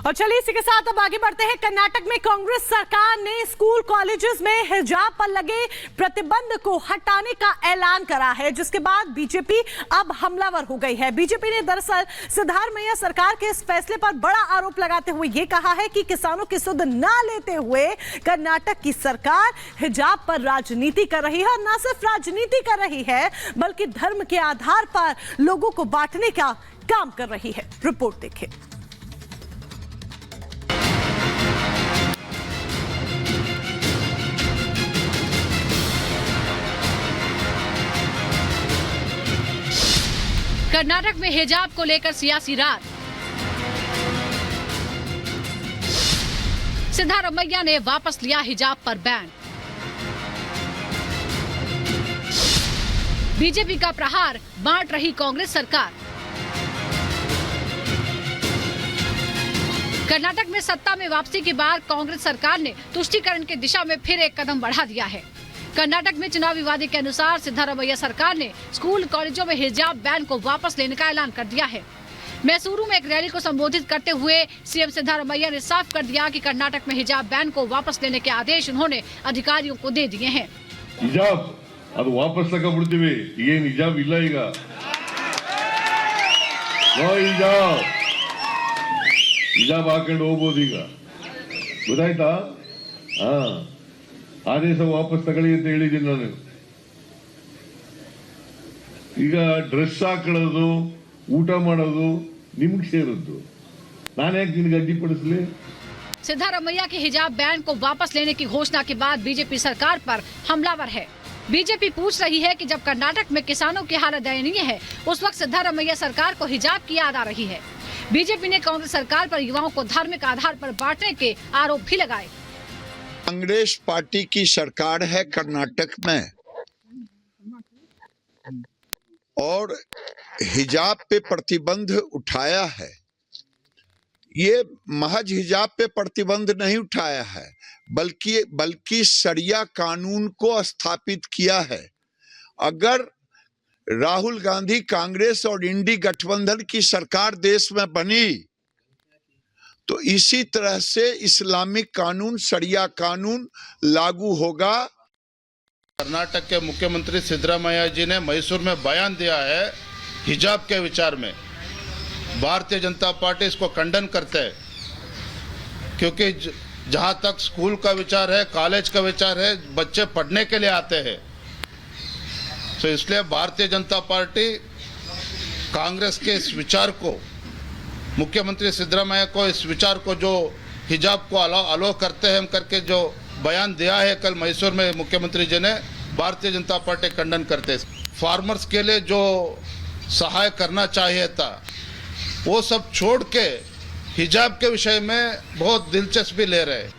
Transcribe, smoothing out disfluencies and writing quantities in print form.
और चलिए इसी के साथ अब आगे बढ़ते हैं। कर्नाटक में कांग्रेस सरकार ने स्कूल कॉलेजेस में हिजाब पर लगे प्रतिबंध को हटाने का ऐलान करा है, जिसके बाद बीजेपी अब हमलावर हो गई है। बीजेपी ने दरअसल सिद्धारमैया सरकार के इस फैसले पर बड़ा आरोप लगाते हुए यह कहा है कि किसानों की सुध न लेते हुए कर्नाटक की सरकार हिजाब पर राजनीति कर रही है, और न सिर्फ राजनीति कर रही है बल्कि धर्म के आधार पर लोगों को बांटने का काम कर रही है। रिपोर्ट देखिए। कर्नाटक में हिजाब को लेकर सियासी रात। सिद्धारमैया ने वापस लिया हिजाब पर बैन। बीजेपी का प्रहार, बांट रही कांग्रेस सरकार। कर्नाटक में सत्ता में वापसी के बाद कांग्रेस सरकार ने तुष्टीकरण की दिशा में फिर एक कदम बढ़ा दिया है। कर्नाटक में चुनावी वादे के अनुसार सिद्धारमैया सरकार ने स्कूल कॉलेजों में हिजाब बैन को वापस लेने का ऐलान कर दिया है। मैसूरू में एक रैली को संबोधित करते हुए सीएम सिद्धारमैया ने साफ कर दिया कि कर्नाटक में हिजाब बैन को वापस लेने के आदेश उन्होंने अधिकारियों को दे दिए हैं। हिजाब ಅದು ವಾಪಸ್ ತಗೊಂಡ್ಬಿಡ್ತೀವಿ, ಏನು ಹಿಜಾಬ್ ಇಲ್ಲ ಈಗ, ನೋ ಹಿಜಾಬ್, ಹಿಜಾಬ್ ಹಾಕೊಂಡು ಹೋಗ್ಬೋದು ಈಗ, ಗೊತ್ತಾಯ್ತಾ? ಆದೇಶ ವಾಪಸ್ ತಗೊಳ್ಳಿ ಅಂತ ಹೇಳಿದ್ದೀನಿ ನಾನು. ಈಗ ಡ್ರೆಸ್ ಹಾಕೊಳ್ಳೋದು, ಊಟ ಮಾಡೋದು ನಿಮ್ಗೆ ಸೇರಿದ್ದು, ನಾನು ಯಾಕೆ ನಿನಗೆ ಅಡ್ಡಿಪಡಿಸಲಿ? सिद्धारमैया के हिजाब बैन को वापस लेने की घोषणा के बाद बीजेपी सरकार पर हमलावर है। बीजेपी पूछ रही है कि जब कर्नाटक में किसानों की हालत दयनीय है, उस वक्त सिद्धारमैया सरकार को हिजाब की याद आ रही है। बीजेपी ने कांग्रेस सरकार पर युवाओं को धार्मिक आधार पर बांटने के आरोप भी लगाए। कांग्रेस पार्टी की सरकार है कर्नाटक में, और हिजाब पे प्रतिबंध उठाया है। ये महज हिजाब पे प्रतिबंध नहीं उठाया है, बल्कि शरिया कानून को स्थापित किया है। अगर राहुल गांधी कांग्रेस और इंडी गठबंधन की सरकार देश में बनी तो इसी तरह से इस्लामिक कानून, शरिया कानून लागू होगा। कर्नाटक के मुख्यमंत्री सिद्धरामैया जी ने मैसूर में बयान दिया है हिजाब के विचार में। भारतीय जनता पार्टी इसको खंडन करते है, क्योंकि जहां तक स्कूल का विचार है, कॉलेज का विचार है, बच्चे पढ़ने के लिए आते हैं, तो इसलिए भारतीय जनता पार्टी कांग्रेस के इस विचार को, मुख्यमंत्री सिद्धरामैया को इस विचार को, जो हिजाब को अलो करते हैं हम करके जो बयान दिया है कल मैसूर में मुख्यमंत्री जी ने, भारतीय जनता पार्टी खंडन करते हैं। फार्मर्स के लिए जो सहाय करना चाहिए था वो सब छोड़ के हिजाब के विषय में बहुत दिलचस्पी ले रहे हैं।